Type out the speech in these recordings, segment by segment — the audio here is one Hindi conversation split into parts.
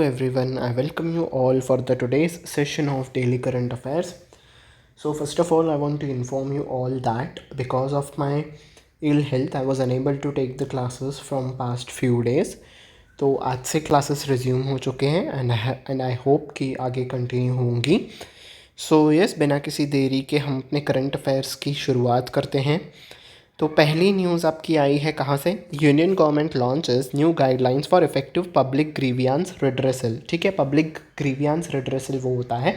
everyone, I welcome you all for the today's session of Daily Current Affairs. So first of all, I want to inform you all that because of my ill health, I was unable to take the classes from past few days. तो आज से क्लासेस रिज्यूम हो चुके हैं एंड आई होप कि आगे कंटिन्यू होंगी. सो यस, बिना किसी देरी के हम अपने करंट अफेयर्स की शुरुआत करते हैं. तो पहली न्यूज़ आपकी आई है कहाँ से? Union government launches new guidelines for effective public grievance redressal. ठीक है, पब्लिक ग्रीवियांस रिड्रेसल वो होता है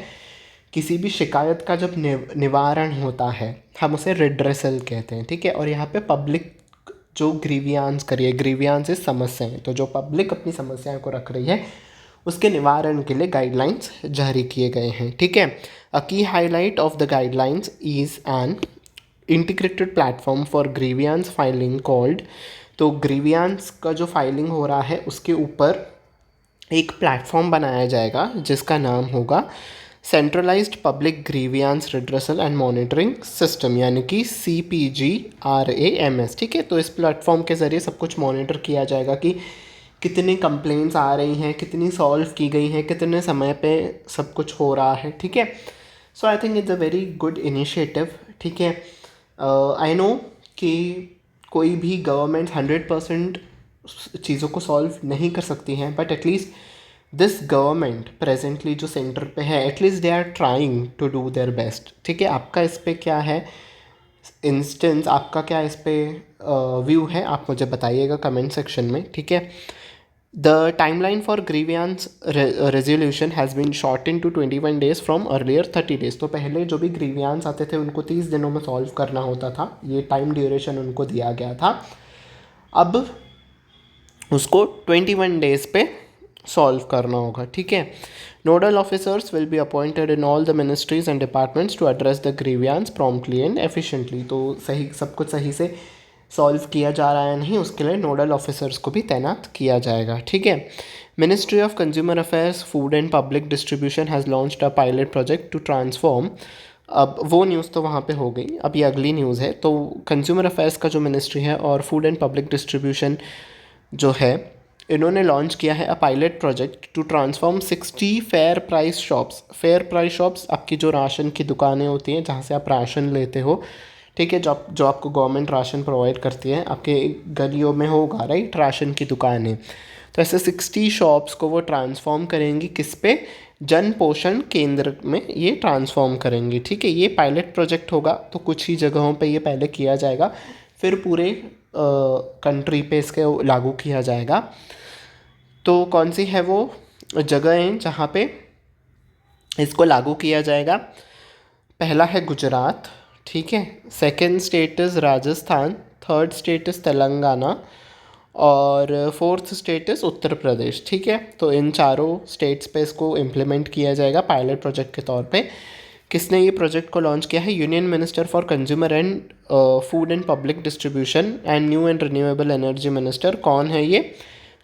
किसी भी शिकायत का जब निवारण होता है, हम उसे रिड्रेसल कहते हैं. ठीक है, और यहाँ पे पब्लिक जो ग्रीवियांस करिए, ग्रीवियांस इस समस्याएं, तो जो पब्लिक अपनी समस्याओं को रख रही है उसके निवारण के लिए गाइडलाइंस जारी किए गए हैं. ठीक है, अ की highlight of the guidelines is an integrated platform for grievance filing called. तो ग्रीवियांस का जो फाइलिंग हो रहा है उसके ऊपर एक प्लेटफॉर्म बनाया जाएगा जिसका नाम होगा centralised public grievance redressal and monitoring system, यानी कि CPGRAMS. ठीक है, तो इस प्लेटफॉर्म के ज़रिए सब कुछ मॉनिटर किया जाएगा कि कितनी कंप्लेंट्स आ रही हैं, कितनी सॉल्व की गई हैं, कितने समय पे सब कुछ हो रहा है. ठीक है, so I think it's a very good initiative. ठीक है, आई नो कि कोई भी गवर्नमेंट 100% चीज़ों को सॉल्व नहीं कर सकती हैं, but at least this government presently जो सेंटर पे है, at least they are trying to do their best. ठीक है, आपका इस पे क्या है इंस्टेंस, आपका क्या इस पे व्यू है, आप मुझे बताइएगा कमेंट सेक्शन में. ठीक है, the timeline for grievance resolution has been shorten to 21 days from earlier 30 days. तो पहले जो भी ग्रीवियांस आते थे उनको 30 दिनों में सॉल्व करना होता था, ये टाइम ड्यूरेशन उनको दिया गया था. अब उसको 21 days पे सॉल्व करना होगा. ठीक है, nodal officers will be appointed in all the ministries and departments to address the grievance promptly and efficiently. तो सही सब कुछ सही से सॉल्व किया जा रहा है नहीं, उसके लिए नोडल ऑफिसर्स को भी तैनात किया जाएगा. ठीक है, ministry of consumer affairs, food and public distribution has launched a pilot project to transform. अब वो न्यूज़ तो वहाँ पे हो गई, अब ये अगली न्यूज़ है. तो कंज्यूमर अफेयर्स का जो मिनिस्ट्री है और फूड एंड पब्लिक डिस्ट्रीब्यूशन जो है, इन्होंने लॉन्च किया है a pilot project to transform 60 fair price shops. Fair price shops आपकी जो राशन की दुकानें होती हैं जहाँ से आप राशन लेते हो. ठीक है, जो आपको गवर्नमेंट राशन प्रोवाइड करती है, आपके गलियों में होगा राइट राशन की दुकानें. तो ऐसे 60 शॉप्स को वो ट्रांसफॉर्म करेंगी किस पे? जन पोषण केंद्र में ये ट्रांसफॉर्म करेंगी. ठीक है, ये पायलट प्रोजेक्ट होगा, तो कुछ ही जगहों पे ये पहले किया जाएगा, फिर पूरे कंट्री पे इसके लागू किया जाएगा. तो कौन सी है वो जगहें जहाँ पे इसको लागू किया जाएगा? पहला है गुजरात. ठीक है, second state is Rajasthan, third state is Telangana और fourth state is Uttar Pradesh. ठीक है, तो इन चारों स्टेट्स पे इसको इम्प्लीमेंट किया जाएगा पायलट प्रोजेक्ट के तौर पे. किसने ये प्रोजेक्ट को लॉन्च किया है? Union minister for consumer and food and public distribution and new and renewable energy minister. कौन है ये?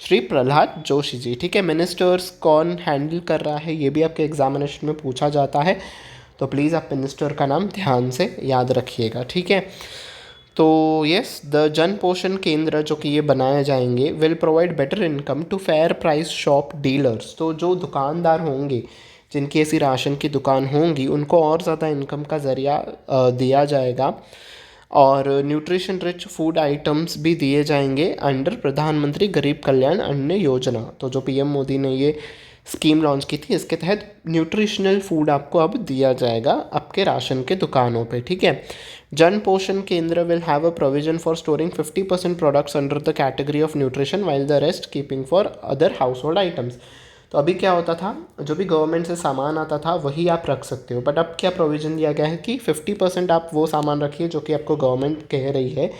श्री प्रहलाद जोशी जी. ठीक है, मिनिस्टर्स कौन हैंडल कर रहा है ये भी आपके एग्जामिनेशन में पूछा जाता है, तो प्लीज़ आप मिनिस्टर का नाम ध्यान से याद रखिएगा. ठीक है, तो यस, द जन पोषण केंद्र जो कि ये बनाए जाएंगे will provide better income to fair price shop dealers. तो जो दुकानदार होंगे जिनकी ऐसी राशन की दुकान होंगी उनको और ज़्यादा इनकम का ज़रिया दिया जाएगा, और न्यूट्रिशन रिच फूड आइटम्स भी दिए जाएंगे अंडर प्रधानमंत्री गरीब कल्याण अन्न योजना. तो जो PM मोदी ने ये स्कीम लॉन्च की थी, इसके तहत न्यूट्रिशनल फूड आपको अब दिया जाएगा आपके राशन के दुकानों पे. ठीक है, जन पोषण केंद्र will have a provision for storing 50% products under the category of nutrition while the rest keeping for other house hold items. तो अभी क्या होता था, जो भी गवर्नमेंट से सामान आता था वही आप रख सकते हो, बट अब क्या प्रोविज़न दिया गया है कि 50% आप वो सामान रखिए जो कि आपको गवर्नमेंट कह रही है,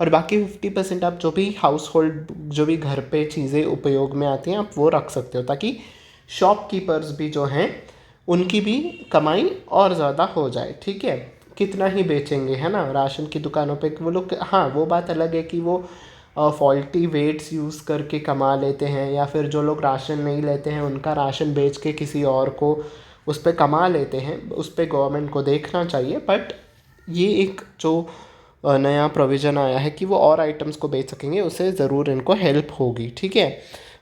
और बाकी 50% आप जो भी हाउस होल्ड, जो भी घर पे चीज़ें उपयोग में आती हैं, आप वो रख सकते हो, ताकि शॉपकीपर्स भी जो हैं उनकी भी कमाई और ज़्यादा हो जाए. ठीक है, कितना ही बेचेंगे, है ना, राशन की दुकानों पे वो लोग. हाँ, वो बात अलग है कि वो फॉल्टी वेट्स यूज़ करके कमा लेते हैं, या फिर जो लोग राशन नहीं लेते हैं उनका राशन बेच के किसी और को उस पर कमा लेते हैं, उस पर गवर्नमेंट को देखना चाहिए. बट ये एक जो नया प्रोविज़न आया है कि वो और आइटम्स को बेच सकेंगे, उससे ज़रूर इनको हेल्प होगी. ठीक है,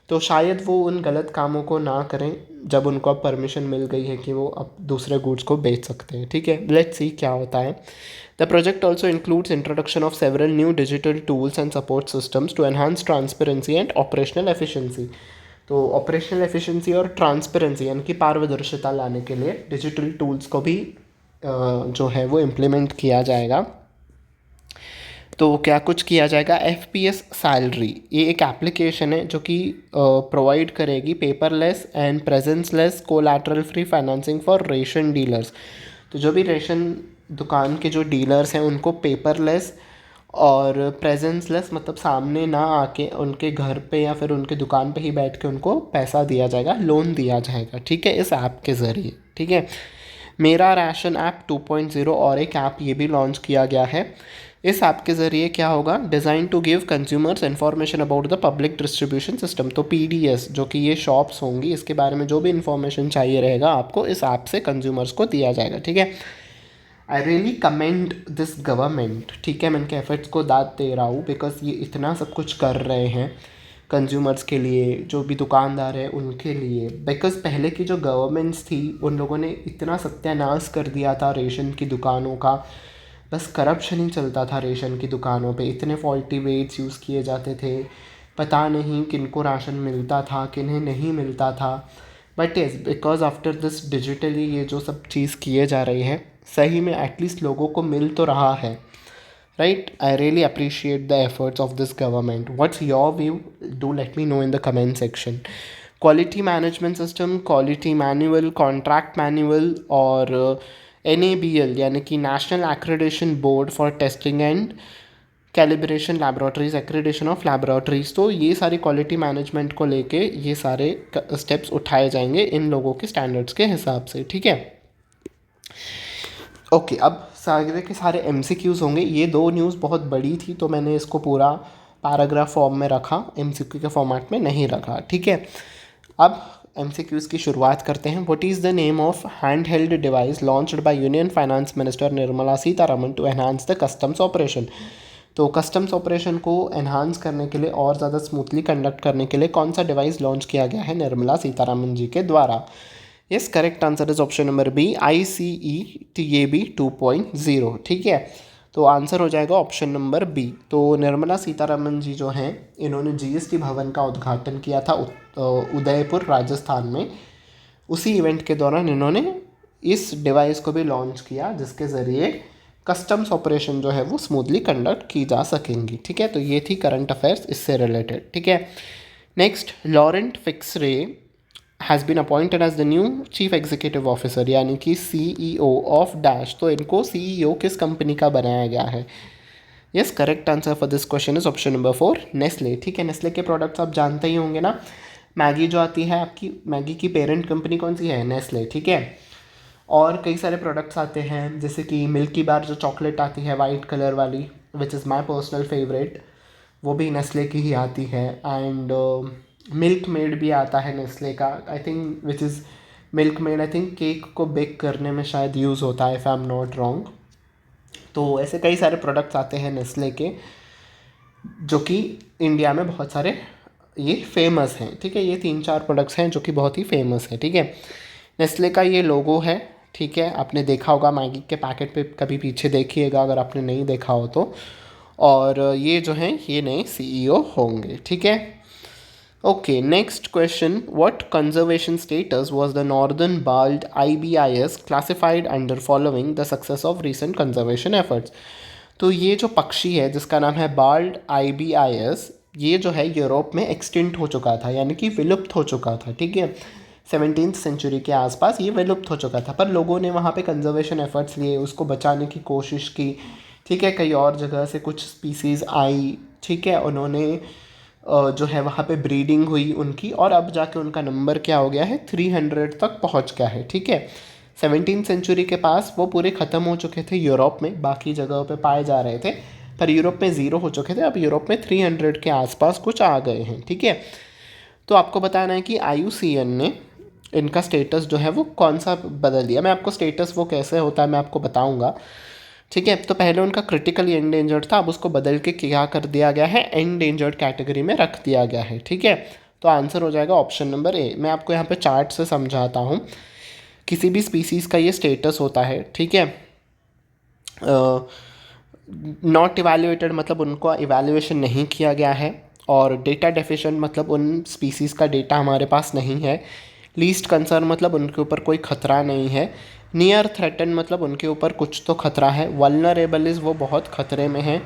तो शायद वो उन गलत कामों को ना करें जब उनको अब परमिशन मिल गई है कि वो अब दूसरे गुड्स को बेच सकते हैं, ठीक है। लेट्स सी क्या होता है। The project also includes introduction of several new digital tools and support systems to enhance transparency and operational efficiency. तो ऑपरेशनल एफिशिएंसी और ट्रांसपेरेंसी यानी कि पारदर्शिता लाने के लिए डिजिटल टूल्स को भी जो है वो इम्प्लीमेंट किया जाएगा। तो क्या कुछ किया जाएगा, FPS सैलरी, ये एक एप्लीकेशन है जो कि प्रोवाइड करेगी paperless and presenceless collateral free financing for ration dealers. तो जो भी रेशन दुकान के जो डीलर्स हैं उनको पेपरलेस और प्रेजेंसलेस मतलब सामने ना आके उनके घर पे या फिर उनके दुकान पे ही बैठ के उनको पैसा दिया जाएगा, लोन दिया जाएगा, ठीक है, इस ऐप के ज़रिए, ठीक है। मेरा राशन ऐप 2.0 और एक ऐप ये भी लॉन्च किया गया है। इस ऐप के ज़रिए क्या होगा, design to give consumers information about the public distribution system. तो PDS जो कि ये शॉप्स होंगी, इसके बारे में जो भी इन्फॉर्मेशन चाहिए रहेगा आपको इस ऐप से कंज्यूमर्स को दिया जाएगा, ठीक है। I really commend this government, ठीक है, मैं इनके एफर्ट्स को दाद दे रहा हूँ बिकॉज ये इतना सब कुछ कर रहे हैं कंज्यूमर्स के लिए, जो भी दुकानदार है उनके लिए। बिकॉज पहले की जो गवर्नमेंट्स थी उन लोगों ने इतना सत्यानाश कर दिया था रेशन की दुकानों का, बस करप्शन ही चलता था रेशन की दुकानों पे, इतने फॉल्टी वेट्स यूज़ किए जाते थे, पता नहीं किनको राशन मिलता था किन्हें नहीं मिलता था। But yes, because after this digitally ये जो सब चीज़ किए जा रही है सही में एटलीस्ट लोगों को मिल तो रहा है, right. I really appreciate the efforts of this government. What's your view, do let me know in the comment section. Quality management system, quality manual, contract manual और NABL यानी कि national accreditation board for testing and calibration laboratories, accreditation of laboratories. तो ये सारी क्वालिटी मैनेजमेंट को लेके ये सारे स्टेप्स उठाए जाएंगे इन लोगों के स्टैंडर्ड्स के हिसाब से, ठीक है। ओके, अब सारे के सारे MCQs होंगे। ये 2 न्यूज़ बहुत बड़ी थी तो मैंने इसको पूरा पैराग्राफ फॉर्म में रखा, MCQ के फॉर्मेट में नहीं रखा, ठीक है। अब MCQs की शुरुआत करते हैं। What is the name of hand held device launched by union finance minister Nirmala Sitharaman to enhance the customs operation. तो कस्टम्स ऑपरेशन को एनहांस करने के लिए और ज़्यादा स्मूथली कंडक्ट करने के लिए कौन सा डिवाइस लॉन्च किया गया है निर्मला सीतारमण जी के द्वारा। Yes, correct answer is option number B, ICETAB 2.0, ठीक है। तो आंसर हो जाएगा ऑप्शन नंबर बी। तो निर्मला सीतारमण जी जो हैं इन्होंने GST भवन का उद्घाटन किया था उदयपुर राजस्थान में। उसी इवेंट के दौरान इन्होंने इस डिवाइस को भी लॉन्च किया जिसके ज़रिए कस्टम्स ऑपरेशन जो है वो स्मूथली कंडक्ट की जा सकेंगी, ठीक है। तो ये थी करंट अफेयर्स इससे रिलेटेड, ठीक है। Next, Laurent Freixe has been appointed as the new chief executive officer यानी कि CEO ऑफ डैश। तो इनको CEO किस कंपनी का बनाया गया है। Yes, correct answer for this question is option number 4, Nestle, ठीक है। नेस्ले के प्रोडक्ट्स आप जानते ही होंगे ना, मैगी जो आती है आपकी, मैगी की पेरेंट कंपनी कौन सी है, नेस्ले, ठीक है। और कई सारे प्रोडक्ट्स आते हैं जैसे कि मिल्की बार जो चॉकलेट आती है वाइट कलर वाली, which is my personal favourite, वो भी नेस्ले की ही आती है। एंड मिल्क मेड भी आता है नेस्ले का, I think, which is milk made, I think cake को बेक करने में शायद यूज़ होता है, if I am not wrong. तो ऐसे कई सारे प्रोडक्ट्स आते हैं नेस्ले के जो कि इंडिया में बहुत सारे ये फेमस हैं, ठीक है। ये 3-4 प्रोडक्ट्स हैं जो कि बहुत ही फेमस है, ठीक है। नेस्ले का ये लोगो है, ठीक है, आपने देखा होगा मैगी के पैकेट पे, कभी पीछे देखिएगा अगर आपने नहीं देखा हो तो। और ये जो हैं ये नए CEO होंगे, ठीक है। Okay, next question, what conservation status was the northern bald IBIS classified under following the success of recent conservation efforts. तो ये जो पक्षी है जिसका नाम है बाल्ड IBIS, ये जो है यूरोप में एक्सटिंक्ट हो चुका था यानी कि विलुप्त हो चुका था, ठीक है। 17वीं सेंचुरी के आसपास ये विलुप्त हो चुका था, पर लोगों ने वहाँ पे कंजर्वेशन एफर्ट्स लिए, उसको बचाने की कोशिश की, ठीक है। कई और जगह से कुछ स्पीसीज़ आई, ठीक है, उन्होंने जो है वहाँ पे ब्रीडिंग हुई उनकी, और अब जाके उनका नंबर क्या हो गया है, 300 तक पहुँच गया है, ठीक है। 17वीं सेंचुरी के पास वो पूरे ख़त्म हो चुके थे यूरोप में, बाकी जगहों पे पाए जा रहे थे, पर यूरोप में 0 हो चुके थे, अब यूरोप में 300 के आसपास कुछ आ गए हैं, ठीक है। तो आपको बताना है कि IUCN ने इनका स्टेटस जो है वो कौन सा बदल दिया। मैं आपको स्टेटस वो कैसे होता है मैं आपको बताऊंगा, ठीक है। तो पहले उनका क्रिटिकली एंडेंजर्ड था, अब उसको बदल के क्या कर दिया गया है, एंडेंजर्ड कैटेगरी में रख दिया गया है, ठीक है। तो आंसर हो जाएगा ऑप्शन नंबर ए। मैं आपको यहाँ पे चार्ट से समझाता हूँ। किसी भी स्पीसीज़ का ये स्टेटस होता है, ठीक है। नॉट इवैल्यूएटेड मतलब उनको इवैल्यूएशन नहीं किया गया है, और डेटा डेफिशिएंट मतलब उन स्पीसीज़ का डेटा हमारे पास नहीं है। लीस्ट कंसर्न मतलब उनके ऊपर कोई खतरा नहीं है। नियर थ्रेटन मतलब उनके ऊपर कुछ तो खतरा है। वल्नरेबल इज़ वो बहुत खतरे में है।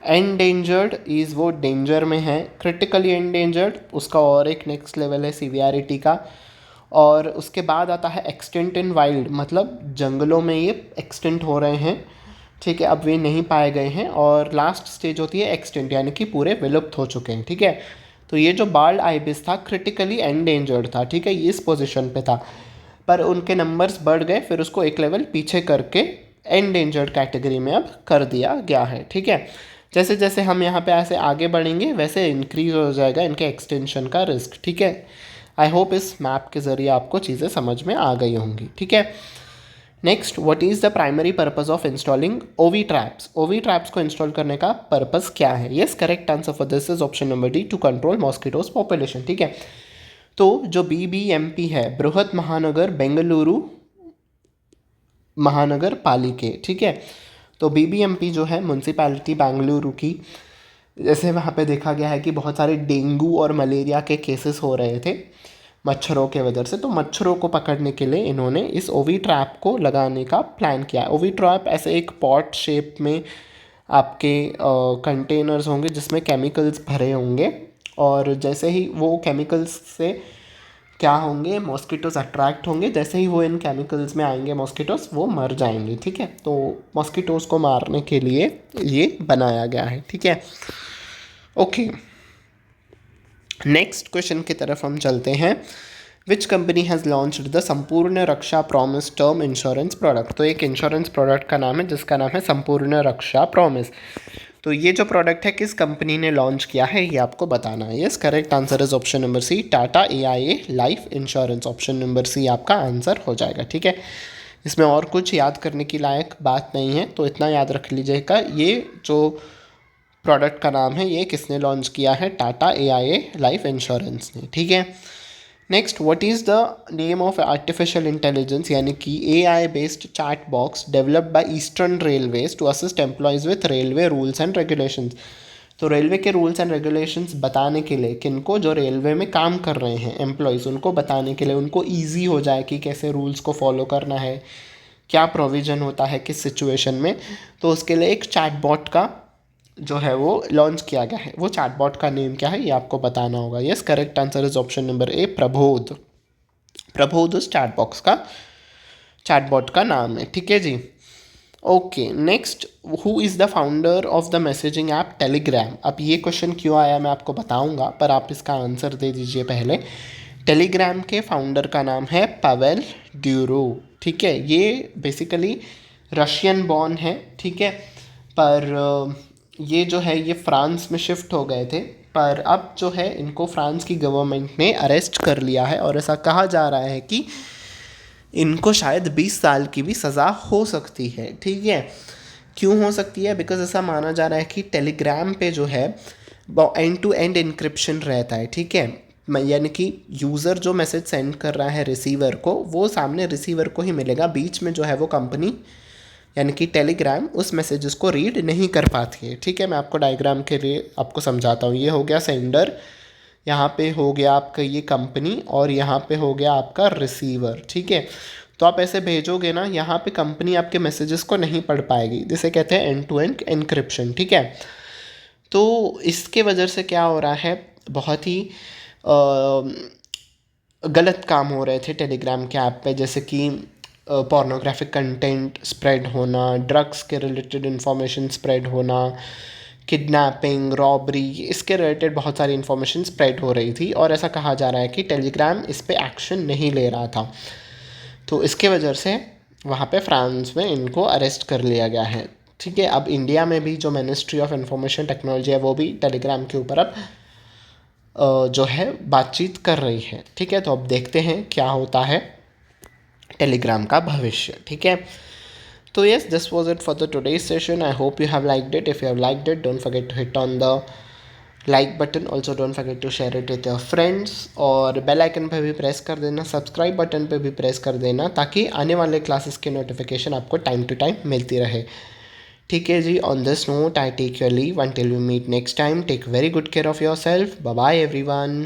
एंडेंजर्ड इज़ वो डेंजर में है। क्रिटिकली एंडेंजर्ड उसका और एक नेक्स्ट लेवल है सीवियरिटी का। और उसके बाद आता है एक्सटेंट इन वाइल्ड, मतलब जंगलों में ये एक्सटेंट हो रहे हैं, ठीक है, अब वे नहीं पाए गए हैं। और लास्ट स्टेज होती है एक्सटेंट, यानी कि पूरे विलुप्त हो चुके हैं, ठीक है। तो ये जो बार्ड आइबिस था क्रिटिकली एंडेंजर्ड था, ठीक है, ये इस पोजीशन पे था, पर उनके नंबर्स बढ़ गए, फिर उसको एक लेवल पीछे करके एंडेंजर्ड कैटेगरी में अब कर दिया गया है, ठीक है। जैसे जैसे हम यहाँ पे ऐसे आगे बढ़ेंगे वैसे इंक्रीज हो जाएगा इनके एक्सटेंशन का रिस्क, ठीक है। आई होप इस मैप के ज़रिए आपको चीज़ें समझ में आ गई होंगी, ठीक है। Next, what is the primary purpose of installing ovitraps. Ovitraps को इंस्टॉल करने का पर्पस क्या है? Yes, correct answer for this is option number D, to control mosquitoes population, ठीक है। तो जो BBMP है, बृहत महानगर बेंगलुरु महानगर पालिके, ठीक है। तो BBMP जो है म्यूनसिपैलिटी बेंगलुरु की, जैसे वहाँ पे देखा गया है कि बहुत सारे डेंगू और मलेरिया के केसेस हो रहे थे मच्छरों के वजह से, तो मच्छरों को पकड़ने के लिए इन्होंने इस ओवी ट्रैप को लगाने का प्लान किया है। ओवी ट्रैप ऐसे एक पॉट शेप में आपके कंटेनर्स होंगे जिसमें केमिकल्स भरे होंगे, और जैसे ही वो केमिकल्स से क्या होंगे, मॉस्किटोज अट्रैक्ट होंगे, जैसे ही वो इन केमिकल्स में आएंगे मॉस्किटोज वो मर जाएंगे, ठीक है। तो मॉस्किटोज को मारने के लिए ये बनाया गया है, ठीक है। ओके, नेक्स्ट क्वेश्चन की तरफ हम चलते हैं। Which company has launched the संपूर्ण रक्षा प्रॉमिस टर्म इंश्योरेंस प्रोडक्ट। तो एक इंश्योरेंस प्रोडक्ट का नाम है जिसका नाम है संपूर्ण रक्षा प्रॉमिस। तो ये जो प्रोडक्ट है किस कंपनी ने लॉन्च किया है ये आपको बताना है। Yes, correct answer is option number C, Tata AIA life insurance. Option number C आपका आंसर हो जाएगा, ठीक है। इसमें और कुछ याद करने की लायक बात नहीं है, तो इतना याद रख लीजिएगा, ये जो प्रोडक्ट का नाम है ये किसने लॉन्च किया है, टाटा AIA लाइफ इंश्योरेंस ने, ठीक है। Next, what is the name of artificial intelligence यानी कि AI based chat box developed by eastern railways to assist employees with railway rules and regulations. तो रेलवे के रूल्स एंड रेगुलेशंस बताने के लिए, किनको, जो रेलवे में काम कर रहे हैं एम्प्लॉयज़, उनको बताने के लिए, उनको ईजी हो जाए कि कैसे रूल्स को फॉलो करना है, क्या प्रोविज़न होता है किस सिचुएशन में, तो उसके लिए एक चैटबॉट का जो है वो लॉन्च किया गया है। वो चैटबॉट का नेम क्या है ये आपको बताना होगा। Yes, correct answer is option number A, Prabodh. Prabodh उस चैटबॉट का नाम है, ठीक है जी। Okay, next, who is the founder of the messaging app Telegram. अब ये क्वेश्चन क्यों आया मैं आपको बताऊंगा, पर आप इसका आंसर दे दीजिए पहले। टेलीग्राम के फाउंडर का नाम है पावेल ड्यूरो, ठीक है। ये बेसिकली रशियन बॉर्न है, ठीक है, पर ये जो है ये फ्रांस में शिफ्ट हो गए थे, पर अब जो है इनको फ्रांस की गवर्नमेंट ने अरेस्ट कर लिया है, और ऐसा कहा जा रहा है कि इनको शायद 20 साल की भी सज़ा हो सकती है, ठीक है। क्यों हो सकती है? बिकॉज ऐसा माना जा रहा है कि टेलीग्राम पे जो है वो एंड टू एंड इनक्रिप्शन रहता है, ठीक है। यानी कि यूज़र जो मैसेज सेंड कर रहा है रिसीवर को, वो सामने रिसीवर को ही मिलेगा, बीच में जो है वो कंपनी यानी कि टेलीग्राम उस मैसेजेस को रीड नहीं कर पाती है, ठीक है। मैं आपको डायग्राम के लिए आपको समझाता हूँ। ये हो गया सेंडर, यहाँ पे हो गया आपका ये कंपनी, और यहाँ पे हो गया आपका रिसीवर, ठीक है। तो आप ऐसे भेजोगे ना, यहाँ पे कंपनी आपके मैसेजेस को नहीं पढ़ पाएगी, जिसे कहते हैं एंड टू एंड एनक्रिप्शन, ठीक है। तो इसके वजह से क्या हो रहा है, बहुत ही गलत काम हो रहे थे टेलीग्राम के ऐप पे, जैसे कि पोर्नोग्राफिक कंटेंट स्प्रेड होना, ड्रग्स के रिलेटेड इन्फॉर्मेशन स्प्रेड होना, किडनैपिंग, रॉबरी, इसके रिलेटेड बहुत सारी इन्फॉर्मेशन स्प्रेड हो रही थी, और ऐसा कहा जा रहा है कि टेलीग्राम इस पे एक्शन नहीं ले रहा था। तो इसके वजह से वहाँ पे फ्रांस में इनको अरेस्ट कर लिया गया है, ठीक है। अब इंडिया में भी जो मिनिस्ट्री ऑफ इंफॉर्मेशन टेक्नोलॉजी है वो भी टेलीग्राम के ऊपर अब जो है बातचीत कर रही है, ठीक है। तो अब देखते हैं क्या होता है टेलीग्राम का भविष्य, ठीक है। So yes, this was it for the today's session. I hope you have liked it. If you have liked it, don't forget to hit on the like button, also don't forget to share it with your friends, और बेल आइकन पर भी प्रेस कर देना, सब्सक्राइब बटन पर भी प्रेस कर देना, ताकि आने वाले क्लासेस के नोटिफिकेशन आपको टाइम टू टाइम मिलती रहे। ठीक है जी, on this note I take your leave until we meet next time. Take very good care of yourself. Bye bye everyone.